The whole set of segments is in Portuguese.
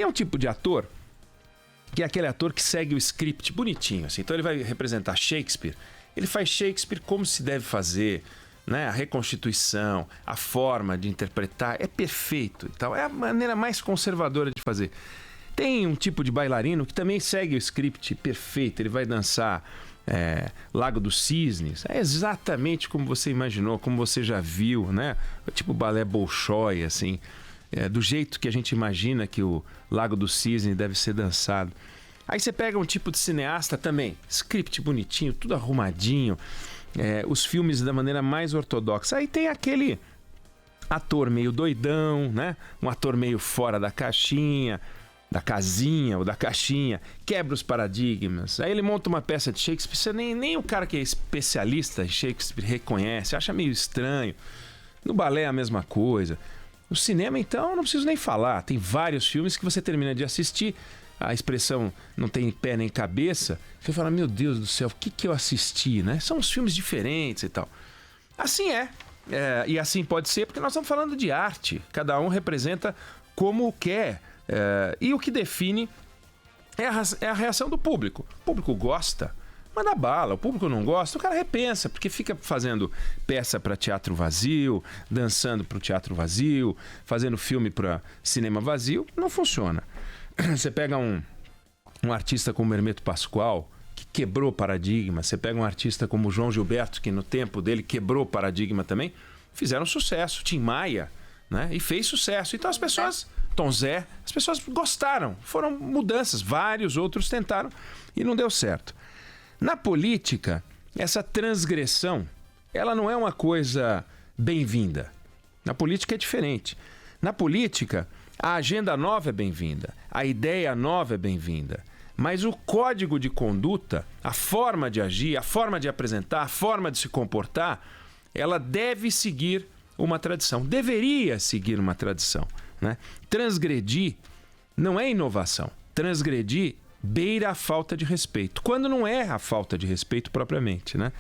Tem um tipo de ator que é aquele ator que segue o script bonitinho, assim. Então ele vai representar Shakespeare, ele faz Shakespeare como se deve fazer, né? A reconstituição, a forma de interpretar é perfeito e tal. É a maneira mais conservadora de fazer. Tem um tipo de bailarino que também segue o script perfeito, ele vai dançar Lago dos Cisnes, é exatamente como você imaginou, como você já viu, né? Tipo balé Bolshoi, assim, do jeito que a gente imagina que o Lago dos Cisnes deve ser dançado. Aí você pega um tipo de cineasta também, script bonitinho, tudo arrumadinho, os filmes da maneira mais ortodoxa. Aí tem aquele ator meio doidão, né? Um ator meio fora da caixinha, da casinha ou da caixinha, quebra os paradigmas. Aí ele monta uma peça de Shakespeare, nem o cara que é especialista em Shakespeare reconhece, acha meio estranho. No balé é a mesma coisa. No cinema, então, não preciso nem falar. Tem vários filmes que você termina de assistir, a expressão não tem pé nem cabeça, você fala, meu Deus do céu, o que eu assisti, né? São uns filmes diferentes e tal. Assim e assim pode ser, porque nós estamos falando de arte. Cada um representa como quer. E o que define é a reação do público. O público gosta, manda bala. O público não gosta, o cara repensa, porque fica fazendo peça para teatro vazio, dançando para o teatro vazio, fazendo filme para cinema vazio. Não funciona. Você pega um artista como Hermeto Pascoal, que quebrou paradigma. Você pega um artista como João Gilberto, que no tempo dele quebrou paradigma também. Fizeram sucesso. Tim Maia, né? E fez sucesso. Então as pessoas... Tom Zé, as pessoas gostaram, foram mudanças, vários outros tentaram e não deu certo. Na política, essa transgressão, ela não é uma coisa bem-vinda. Na política é diferente. Na política, a agenda nova é bem-vinda, a ideia nova é bem-vinda, mas o código de conduta, a forma de agir, a forma de apresentar, a forma de se comportar, ela deve seguir uma tradição, deveria seguir uma tradição. Né? Transgredir não é inovação. Transgredir beira a falta de respeito, quando não é a falta de respeito propriamente, né?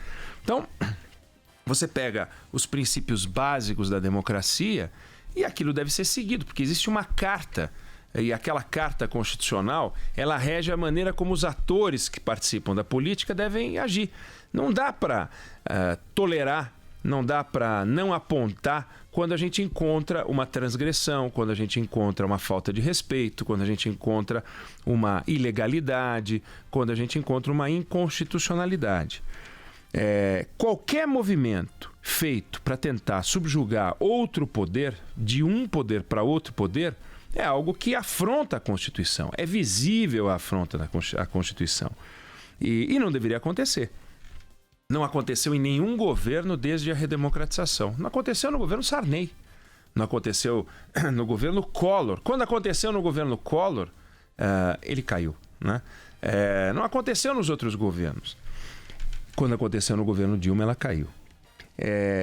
Então, você pega os princípios básicos da democracia e aquilo deve ser seguido, porque existe uma carta, e aquela carta constitucional, ela rege a maneira como os atores que participam da política devem agir. Não dá para tolerar, não dá para não apontar quando a gente encontra uma transgressão, quando a gente encontra uma falta de respeito, quando a gente encontra uma ilegalidade, quando a gente encontra uma inconstitucionalidade. Qualquer movimento feito para tentar subjugar outro poder, de um poder para outro poder, é algo que afronta a Constituição. É visível a afronta à Constituição. E não deveria acontecer. Não aconteceu em nenhum governo desde a redemocratização. Não aconteceu no governo Sarney. Não aconteceu no governo Collor. Quando aconteceu no governo Collor, ele caiu, né? Não aconteceu nos outros governos. Quando aconteceu no governo Dilma, ela caiu.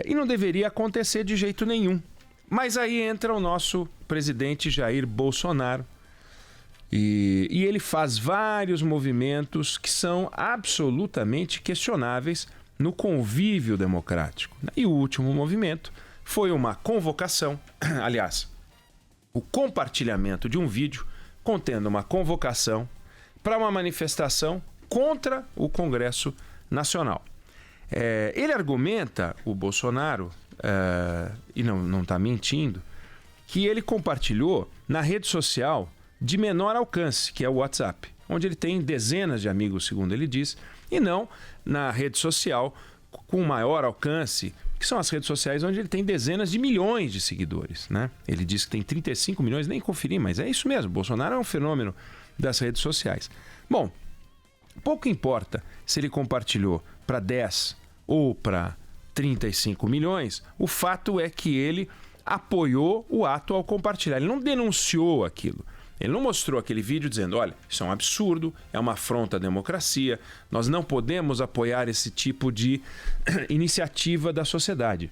E não deveria acontecer de jeito nenhum. Mas aí entra o nosso presidente Jair Bolsonaro. E ele faz vários movimentos que são absolutamente questionáveis no convívio democrático. E o último movimento foi uma convocação, aliás, o compartilhamento de um vídeo contendo uma convocação para uma manifestação contra o Congresso Nacional. Ele argumenta, o Bolsonaro, e não está mentindo, que ele compartilhou na rede social de menor alcance, que é o WhatsApp, onde ele tem dezenas de amigos, segundo ele diz, e não na rede social com maior alcance, que são as redes sociais onde ele tem dezenas de milhões de seguidores, né? Ele diz que tem 35 milhões, nem conferi, mas é isso mesmo, Bolsonaro é um fenômeno das redes sociais. Bom, pouco importa se ele compartilhou para 10 ou para 35 milhões, o fato é que ele apoiou o ato ao compartilhar, ele não denunciou aquilo. Ele não mostrou aquele vídeo dizendo, olha, isso é um absurdo, é uma afronta à democracia, nós não podemos apoiar esse tipo de iniciativa da sociedade.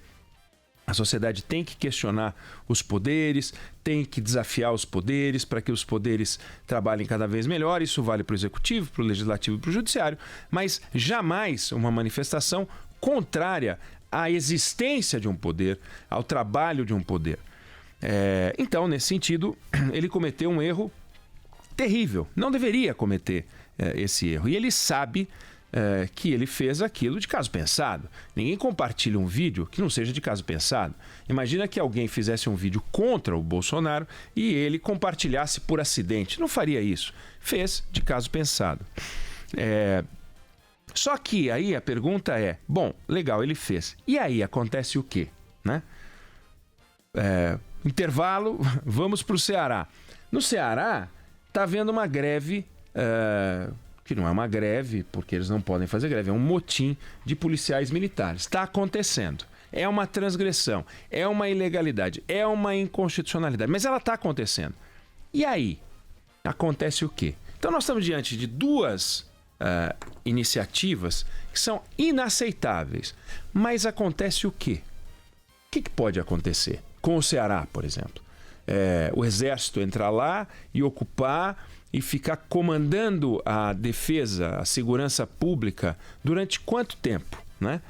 A sociedade tem que questionar os poderes, tem que desafiar os poderes para que os poderes trabalhem cada vez melhor. Isso vale para o executivo, para o legislativo e para o judiciário, mas jamais uma manifestação contrária à existência de um poder, ao trabalho de um poder. Então, nesse sentido, ele cometeu um erro terrível, não deveria cometer esse erro. E ele sabe que ele fez aquilo de caso pensado. Ninguém compartilha um vídeo que não seja de caso pensado. Imagina que alguém fizesse um vídeo contra o Bolsonaro e ele compartilhasse por acidente. Não faria isso. Fez de caso pensado. Só que aí a pergunta é, bom, legal, ele fez. E aí acontece o quê? Né? Intervalo, vamos para o Ceará. No Ceará, está havendo uma greve, que não é uma greve, porque eles não podem fazer greve, é um motim de policiais militares. Está acontecendo. É uma transgressão, é uma ilegalidade, é uma inconstitucionalidade, mas ela está acontecendo. E aí? Acontece o quê? Então nós estamos diante de duas iniciativas que são inaceitáveis. Mas acontece o quê? O que pode acontecer? Com o Ceará, por exemplo. O exército entrar lá e ocupar e ficar comandando a defesa, a segurança pública durante quanto tempo? Né?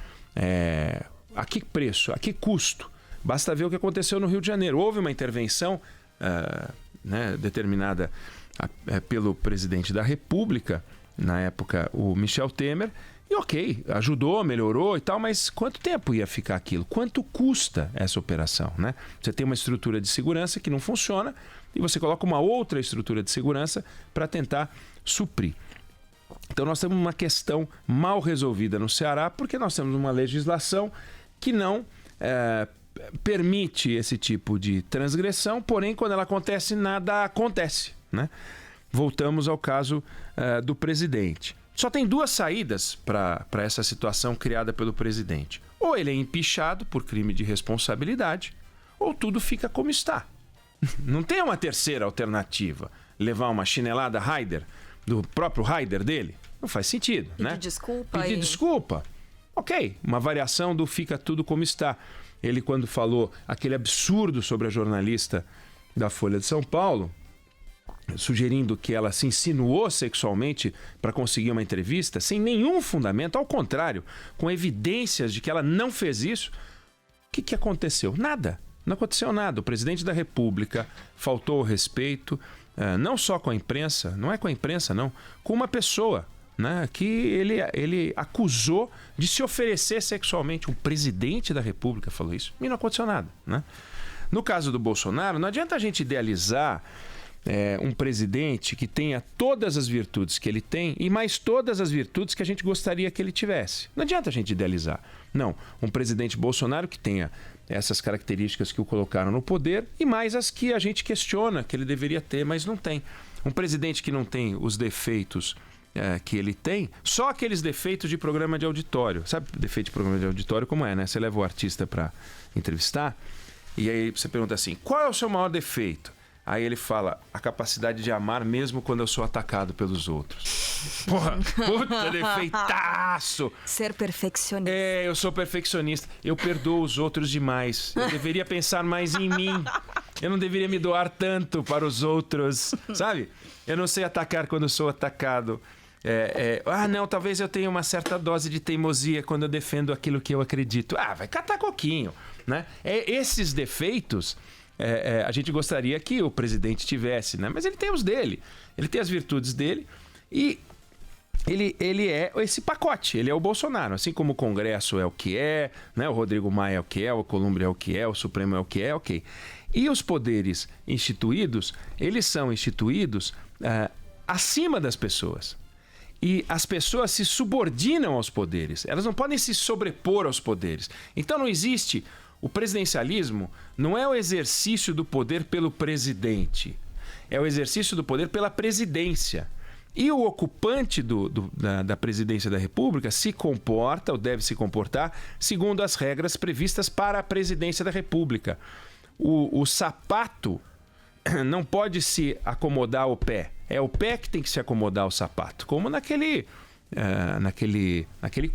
A que preço? A que custo? Basta ver o que aconteceu no Rio de Janeiro. Houve uma intervenção determinada pelo presidente da República, na época o Michel Temer, e ok, ajudou, melhorou e tal, mas quanto tempo ia ficar aquilo? Quanto custa essa operação? Né? Você tem uma estrutura de segurança que não funciona e você coloca uma outra estrutura de segurança para tentar suprir. Então nós temos uma questão mal resolvida no Ceará porque nós temos uma legislação que não permite esse tipo de transgressão, porém quando ela acontece, nada acontece. Né? Voltamos ao caso do presidente. Só tem duas saídas para essa situação criada pelo presidente. Ou ele é empichado por crime de responsabilidade, ou tudo fica como está. Não tem uma terceira alternativa. Levar uma chinelada Raider, do próprio Raider dele, não faz sentido. Pedir desculpa. Pedir desculpa. Ok, uma variação do fica tudo como está. Ele, quando falou aquele absurdo sobre a jornalista da Folha de São Paulo, sugerindo que ela se insinuou sexualmente para conseguir uma entrevista, sem nenhum fundamento, ao contrário, com evidências de que ela não fez isso, o que aconteceu? Nada. Não aconteceu nada. O presidente da República faltou ao respeito, não só com a imprensa, não é com a imprensa, não, com uma pessoa, né, que ele acusou de se oferecer sexualmente. O presidente da República falou isso e não aconteceu nada. Né? No caso do Bolsonaro, não adianta a gente idealizar um presidente que tenha todas as virtudes que ele tem e mais todas as virtudes que a gente gostaria que ele tivesse. Não adianta a gente idealizar. Não, um presidente Bolsonaro que tenha essas características que o colocaram no poder e mais as que a gente questiona que ele deveria ter, mas não tem. Um presidente que não tem os defeitos que ele tem, só aqueles defeitos de programa de auditório. Sabe defeito de programa de auditório como é, né? Você leva o artista para entrevistar e aí você pergunta assim, qual é o seu maior defeito? Aí ele fala, a capacidade de amar mesmo quando eu sou atacado pelos outros. Porra, puta defeitaço! Ser perfeccionista. Eu sou perfeccionista. Eu perdoo os outros demais. Eu deveria pensar mais em mim. Eu não deveria me doar tanto para os outros. Sabe? Eu não sei atacar quando eu sou atacado. Não, talvez eu tenha uma certa dose de teimosia quando eu defendo aquilo que eu acredito. Vai catar coquinho. Né? Esses defeitos... a gente gostaria que o presidente tivesse, né? Mas ele tem os dele, ele tem as virtudes dele e ele é esse pacote, ele é o Bolsonaro, assim como o Congresso é o que é, né? O Rodrigo Maia é o que é, o Alcolumbre é o que é, o Supremo é o que é, ok. E os poderes instituídos, eles são instituídos acima das pessoas. E as pessoas se subordinam aos poderes, elas não podem se sobrepor aos poderes. Então não existe... O presidencialismo não é o exercício do poder pelo presidente, é o exercício do poder pela presidência. E o ocupante da presidência da República se comporta, ou deve se comportar, segundo as regras previstas para a presidência da República. O sapato não pode se acomodar ao pé, é o pé que tem que se acomodar ao sapato, como naquele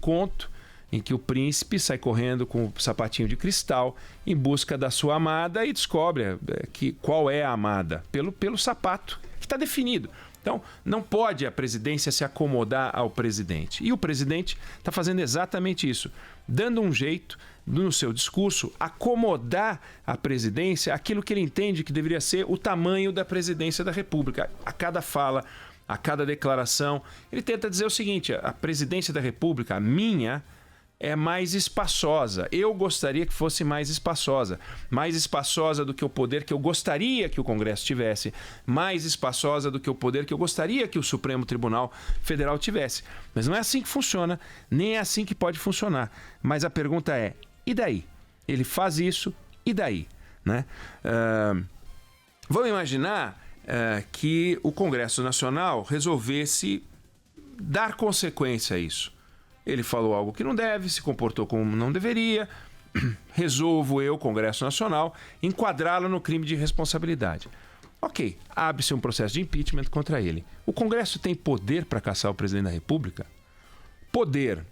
conto, em que o príncipe sai correndo com o sapatinho de cristal em busca da sua amada e descobre qual é a amada, pelo sapato, que está definido. Então, não pode a presidência se acomodar ao presidente. E o presidente está fazendo exatamente isso, dando um jeito, no seu discurso, acomodar a presidência àquilo que ele entende que deveria ser o tamanho da presidência da República. A cada fala, a cada declaração, ele tenta dizer o seguinte: a presidência da República, a minha, é mais espaçosa. Eu gostaria que fosse mais espaçosa do que o poder que eu gostaria que o Congresso tivesse, mais espaçosa do que o poder que eu gostaria que o Supremo Tribunal Federal tivesse. Mas não é assim que funciona, nem é assim que pode funcionar. Mas a pergunta é, e daí? Ele faz isso, e daí? Né? Vamos imaginar que o Congresso Nacional resolvesse dar consequência a isso. Ele falou algo que não deve, se comportou como não deveria. Resolvo eu, Congresso Nacional, enquadrá-lo no crime de responsabilidade. Ok, abre-se um processo de impeachment contra ele. O Congresso tem poder para caçar o presidente da República? Poder,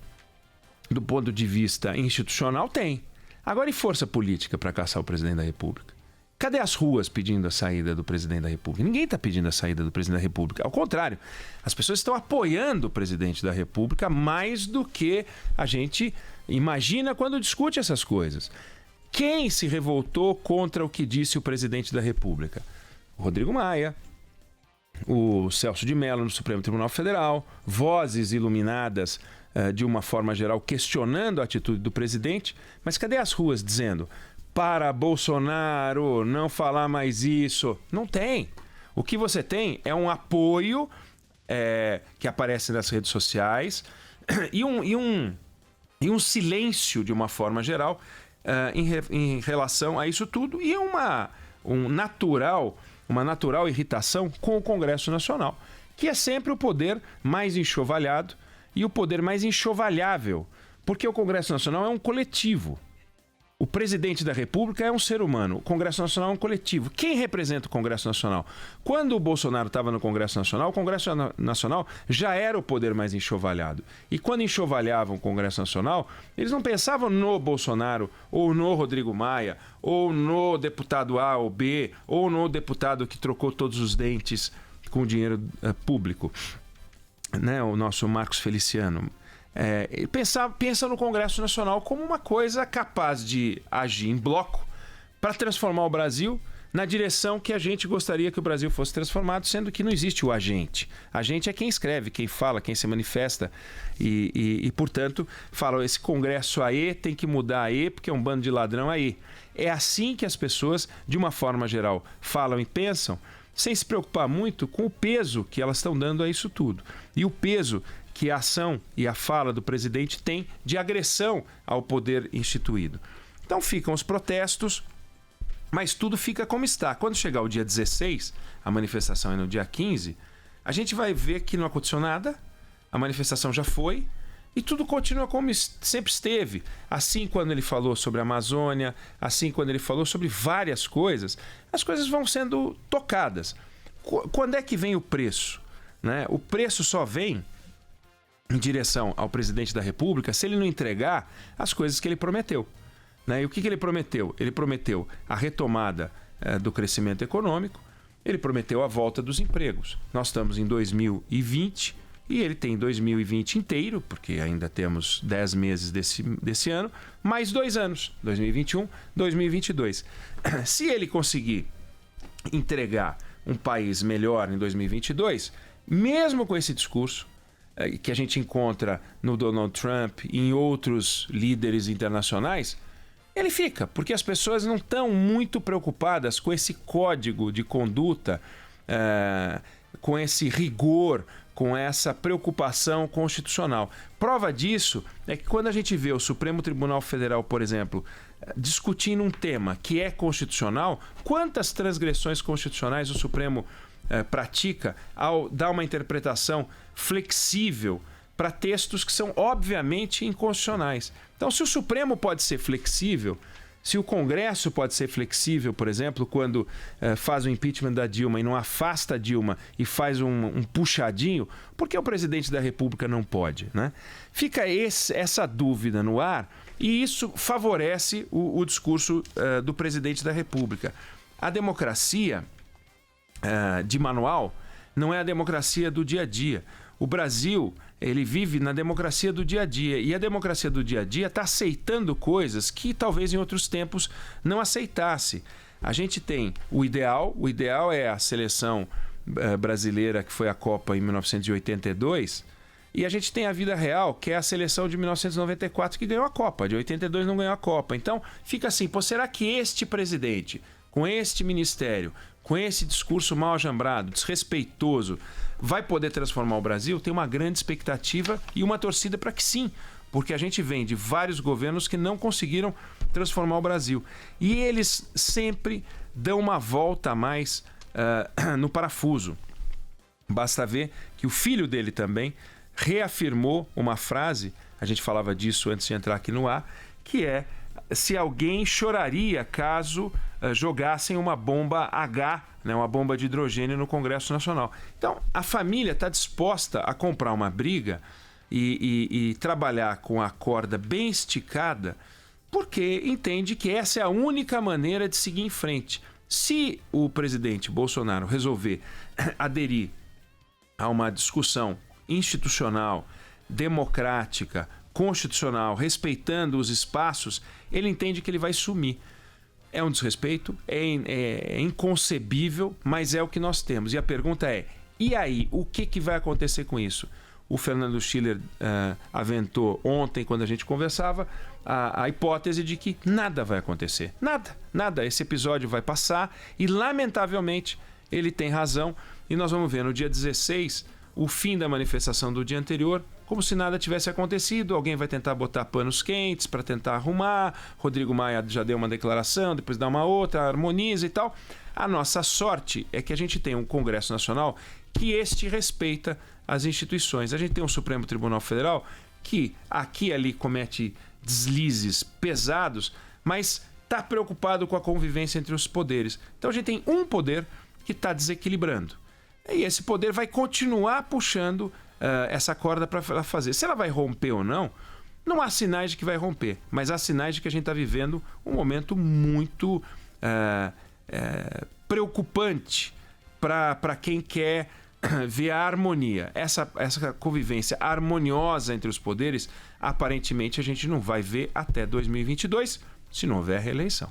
do ponto de vista institucional, tem. Agora, e força política para caçar o presidente da República? Cadê as ruas pedindo a saída do presidente da República? Ninguém está pedindo a saída do presidente da República. Ao contrário, as pessoas estão apoiando o presidente da República mais do que a gente imagina quando discute essas coisas. Quem se revoltou contra o que disse o presidente da República? O Rodrigo Maia, o Celso de Mello no Supremo Tribunal Federal, vozes iluminadas de uma forma geral questionando a atitude do presidente. Mas cadê as ruas dizendo: para Bolsonaro, não falar mais isso? Não tem. O que você tem é um apoio que aparece nas redes sociais e um silêncio, de uma forma geral, em relação a isso tudo, e uma natural irritação com o Congresso Nacional, que é sempre o poder mais enxovalhado e o poder mais enxovalhável, porque o Congresso Nacional é um coletivo. O presidente da República é um ser humano, o Congresso Nacional é um coletivo. Quem representa o Congresso Nacional? Quando o Bolsonaro estava no Congresso Nacional, o Congresso Nacional já era o poder mais enxovalhado. E quando enxovalhavam o Congresso Nacional, eles não pensavam no Bolsonaro, ou no Rodrigo Maia, ou no deputado A ou B, ou no deputado que trocou todos os dentes com dinheiro público, né? O nosso Marcos Feliciano. Pensa no Congresso Nacional como uma coisa capaz de agir em bloco para transformar o Brasil na direção que a gente gostaria que o Brasil fosse transformado, sendo que não existe o agente. Agente é quem escreve, quem fala, quem se manifesta e portanto, fala: esse Congresso aí tem que mudar aí porque é um bando de ladrão aí. É assim que as pessoas, de uma forma geral, falam e pensam, sem se preocupar muito com o peso que elas estão dando a isso tudo. E o peso que a ação e a fala do presidente tem de agressão ao poder instituído. Então ficam os protestos, mas tudo fica como está. Quando chegar o dia 16, a manifestação é no dia 15, a gente vai ver que não aconteceu nada, a manifestação já foi e tudo continua como sempre esteve. Assim, quando ele falou sobre a Amazônia, assim, quando ele falou sobre várias coisas, as coisas vão sendo tocadas. Quando é que vem o preço? Né? O preço só vem em direção ao presidente da República se ele não entregar as coisas que ele prometeu. Né? E o que ele prometeu? Ele prometeu a retomada do crescimento econômico, ele prometeu a volta dos empregos. Nós estamos em 2020 e ele tem 2020 inteiro, porque ainda temos 10 meses desse ano, mais 2 anos, 2021, 2022. Se ele conseguir entregar um país melhor em 2022, mesmo com esse discurso, que a gente encontra no Donald Trump e em outros líderes internacionais, ele fica, porque as pessoas não estão muito preocupadas com esse código de conduta, com esse rigor, com essa preocupação constitucional. Prova disso é que quando a gente vê o Supremo Tribunal Federal, por exemplo, discutindo um tema que é constitucional, quantas transgressões constitucionais o Supremo pratica ao dar uma interpretação flexível para textos que são obviamente inconstitucionais. Então, se o Supremo pode ser flexível, se o Congresso pode ser flexível, por exemplo, quando faz o impeachment da Dilma e não afasta a Dilma e faz um puxadinho, por que o presidente da República não pode? Né? Fica essa dúvida no ar e isso favorece o discurso do presidente da República. A democracia de manual, não é a democracia do dia a dia. O Brasil, ele vive na democracia do dia a dia. E a democracia do dia a dia está aceitando coisas que talvez em outros tempos não aceitasse. A gente tem o ideal é a seleção brasileira que foi à Copa em 1982, e a gente tem a vida real, que é a seleção de 1994 que ganhou a Copa, de 82 não ganhou a Copa. Então fica assim, pô, será que este presidente, com este ministério, com esse discurso mal ajambrado, desrespeitoso, vai poder transformar o Brasil? Tem uma grande expectativa e uma torcida para que sim, porque a gente vem de vários governos que não conseguiram transformar o Brasil. E eles sempre dão uma volta a mais no parafuso. Basta ver que o filho dele também reafirmou uma frase, a gente falava disso antes de entrar aqui no ar, que é: se alguém choraria caso jogassem uma bomba H, né, uma bomba de hidrogênio no Congresso Nacional. Então, a família está disposta a comprar uma briga e trabalhar com a corda bem esticada, porque entende que essa é a única maneira de seguir em frente. Se o presidente Bolsonaro resolver aderir a uma discussão institucional, democrática, constitucional, respeitando os espaços, ele entende que ele vai sumir. É um desrespeito, é inconcebível, mas é o que nós temos. E a pergunta é: e aí, o que vai acontecer com isso? O Fernando Schiller aventou ontem, quando a gente conversava, a hipótese de que nada vai acontecer. Nada. Esse episódio vai passar e, lamentavelmente, ele tem razão. E nós vamos ver no dia 16 o fim da manifestação do dia anterior, como se nada tivesse acontecido. Alguém vai tentar botar panos quentes para tentar arrumar. Rodrigo Maia já deu uma declaração, depois dá uma outra, harmoniza e tal. A nossa sorte é que a gente tem um Congresso Nacional que respeita as instituições. A gente tem um Supremo Tribunal Federal que aqui e ali comete deslizes pesados, mas está preocupado com a convivência entre os poderes. Então a gente tem um poder que está desequilibrando. E esse poder vai continuar puxando essa corda para fazer. Se ela vai romper ou não, não há sinais de que vai romper, mas há sinais de que a gente está vivendo um momento muito preocupante para quem quer ver a harmonia. Essa convivência harmoniosa entre os poderes, aparentemente a gente não vai ver até 2022, se não houver reeleição.